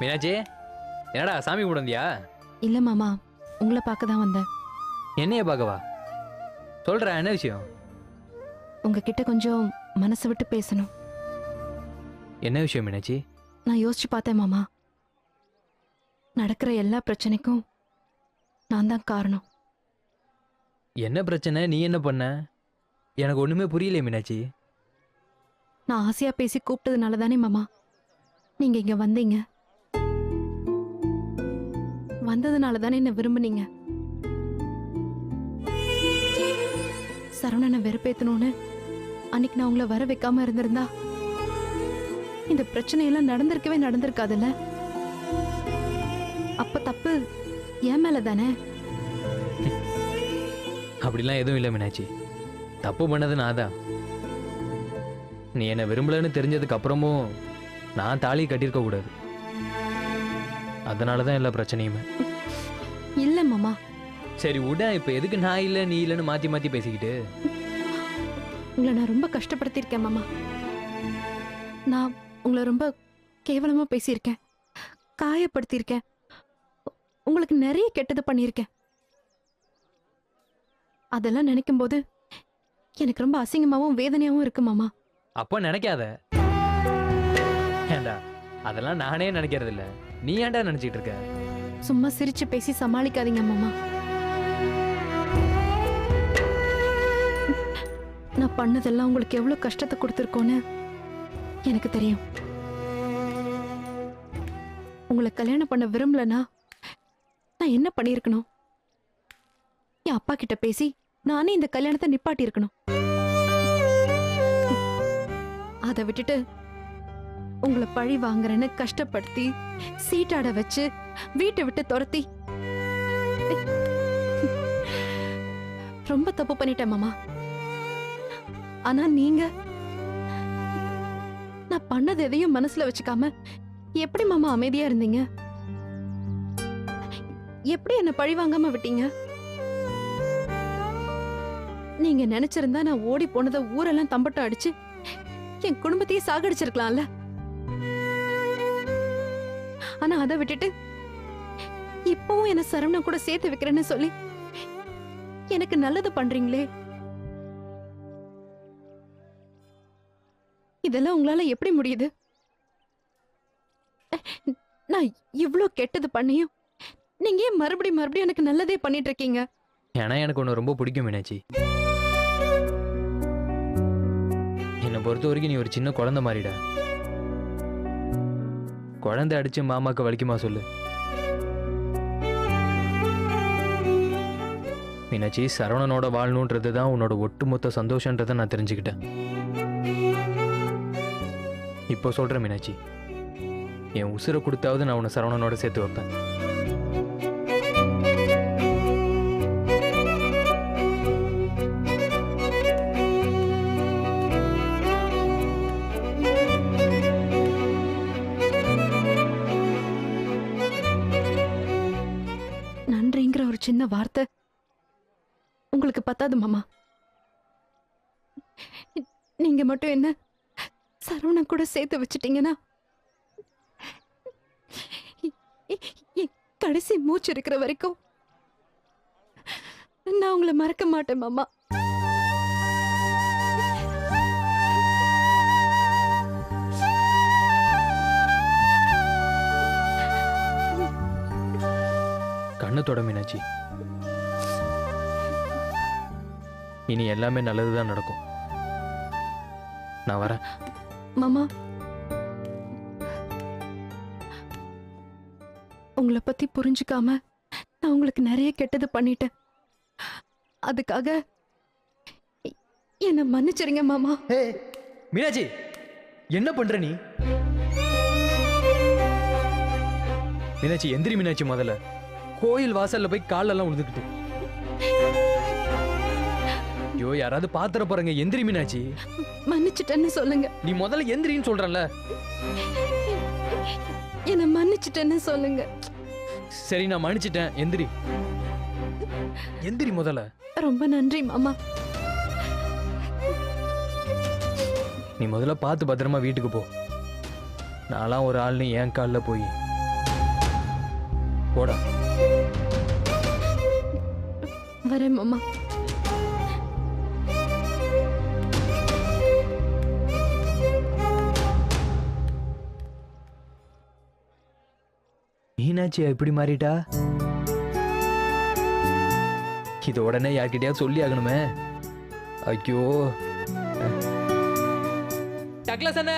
மீனாட்சி, என்னடா சாமி கும்பிடுந்தியா? இல்ல மாமா, உங்களை பார்க்க தான் வந்தேன். என்னைய பார்க்கவா? சொல்ற, என்ன விஷயம்? உங்ககிட்ட கொஞ்சம் மனசை விட்டு பேசணும். என்ன விஷயம் மீனாட்சி? நான் யோசிச்சு பார்த்தேன் மாமா, நடக்கிற எல்லா பிரச்சனைக்கும் நான் தான் காரணம். என்ன பிரச்சனை? நீ என்ன பண்ண? எனக்கு ஒண்ணுமே புரியல மீனாட்சி. நான் ஆசையா பேசி கூப்பிட்டதுனால தானே மாமா நீங்க இங்க வந்தீங்க. வந்ததுனால தானே என்ன விரும்புனீங்க. சரவணனை வெறுப்பேத்தணும்னு அன்னைக்கு நான் உங்களை வர வைக்காம இருந்திருந்தா இந்த பிரச்சனையெல்லாம் நடந்திருக்காதுல்ல. அப்ப தப்பு என் மேல தானே. அப்படிலாம் எதுவும் இல்லை மீனாட்சி. தப்பு பண்ணது நான் தான். நீ என்னை விரும்பலன்னு தெரிஞ்சதுக்கு அப்புறமும் நான் தாலி கட்டியிருக்க கூடாது. அதனால தான் எல்லா பிரச்சனையுமே. இல்ல மாமா. சரி விட, இப்ப எதுக்கு நான் இல்லை நீ இல்லைன்னு மாத்தி மாத்தி பேசிக்கிட்டு? உங்களை நான் ரொம்ப கஷ்டப்படுத்தியிருக்கேன் மாமா. நான் உங்களை ரொம்ப கேவலமா பேசியிருக்கேன், காயப்படுத்தியிருக்கேன், உங்களுக்கு நிறைய கெட்டது பண்ணியிருக்கேன். அதெல்லாம் நினைக்கும் போது எனக்கு ரொம்ப அசிங்கமாவும் வேதனையாவும் இருக்கு மாமா. அப்ப நினைக்காத. ஏண்டா, அதெல்லாம் நானே நினைக்கிறது இல்ல, நீ ஏன்டா நினைச்சிட்டு இருக்க? சும்மா சிரிச்சு பேசி சமாளிக்காதீங்க மாமா. நான் பண்ணதெல்லாம் உங்களுக்கு எவ்வளவு கஷ்டத்தை கொடுத்துருக்கோன்னு எனக்கு தெரியும். உங்களை கல்யாணம் பண்ண விரும்பலனா நான் என்ன பண்ணிருக்கணும்? என் அப்பா கிட்ட பேசி நானே இந்த கல்யாணத்தை நிப்பாட்டி இருக்கணும். அதை விட்டுட்டு உங்களை பழி வாங்குறேன்னு கஷ்டப்படுத்தி சீட்டாட வச்சு வீட்டை விட்டு துரத்தி ரொம்ப தப்பு பண்ணிட்டேன் மாமா. ஆனா நீங்க நான் பண்ணது எதையும் மனசுல வச்சுக்காம எப்படி மாமா அமைதியா இருந்தீங்க? எப்படி என்ன பழி வாங்காம விட்டீங்க? நீங்க நினைச்சிருந்தா நான் ஓடி போனதை ஊரெல்லாம் தம்பட்டம் அடிச்சு என் குடும்பத்தையே சாகடிச்சிருக்கலாம்ல. ஆனா அதை விட்டுட்டு இப்பவும் என்ன சரவணன் கூட சேர்த்து வைக்கிறேன்னு சொல்லி எனக்கு நல்லது பண்றீங்களே. இதெல்லாம் உங்களால எப்படி முடியுது? நான் இவ்ளோ கெட்டது பண்ணியும் நீங்க ஏன் மறுபடியும் எனக்கு நல்லதே பண்ணிட்டு இருக்கீங்க? ஏன்னா எனக்கு ஒன்று ரொம்ப பிடிக்கும் மீனாட்சி. என்னை பொறுத்த வரைக்கும் நீ ஒரு சின்ன குழந்தை மாதிரிடா. குழந்தை அடிச்சு மாமாக்கு வலிக்குமா சொல்லு? மீனாட்சி, சரவணனோட வாழணுன்றது தான் உன்னோட ஒட்டுமொத்த சந்தோஷன்றதை நான் தெரிஞ்சுக்கிட்டேன். இப்போ சொல்றேன் மீனாட்சி, என் உசுரை கொடுத்தாவது நான் உன்னை சரவணனோட சேர்த்து வைப்பேன். நன்றிங்கிற ஒரு சின்ன வார்த்தை உங்களுக்கு பத்தாது மாமா. நீங்க மட்டும் என்ன சரவணன் கூட சேர்த்து வச்சிட்டீங்கன்னா என் கடைசி மூச்சு இருக்கிற வரைக்கும் நான் உங்களை மறக்க மாட்டேன் மாமா. கண்ணு தொட மீனாட்சி. இனி எல்லாமே நல்லதுதான் நடக்கும். நான் வரேன் மாமா. உங்களை பத்தி புரிஞ்சுக்காம நான் உங்களுக்கு நிறைய கெட்டது பண்ணிட்டேன். அதுக்காக என்ன மன்னிச்சிருங்க மாமா. மீனாட்சி, என்ன பண்ற நீ? மீனாட்சி எந்திரி மீனாட்சி. முதல்ல கோயில் வாசல்ல போய் காலெல்லாம் உழுதுக்கிட்டு. ஐயோ, யாராவது பாத்திர போறங்க. எந்திரி மீனாட்சி. மன்னிச்சிட்டேன்னு சொல்லுங்க. நீ முதல்ல எந்திரின்னு சொல்றல. என்ன மன்னிச்சிட்டேன்னு சொல்லுங்க. சரி, நான் மன்னிச்சிட்டேன். எந்திரி, எந்திரி முதல்ல. ரொம்ப நன்றி மாமா. நீ முதல்ல பார்த்து பத்திரமா வீட்டுக்கு போ. நான்லாம் ஒரு ஆள்னு என் காலில் போய் போடா. வரேன் மாமா. மீனாட்சி எப்படி மாறிட்டா? இது உடனே யார்கிட்டயாவது சொல்லி ஆகணுமே. ஐயோ. டக்ளஸ் அண்ணே,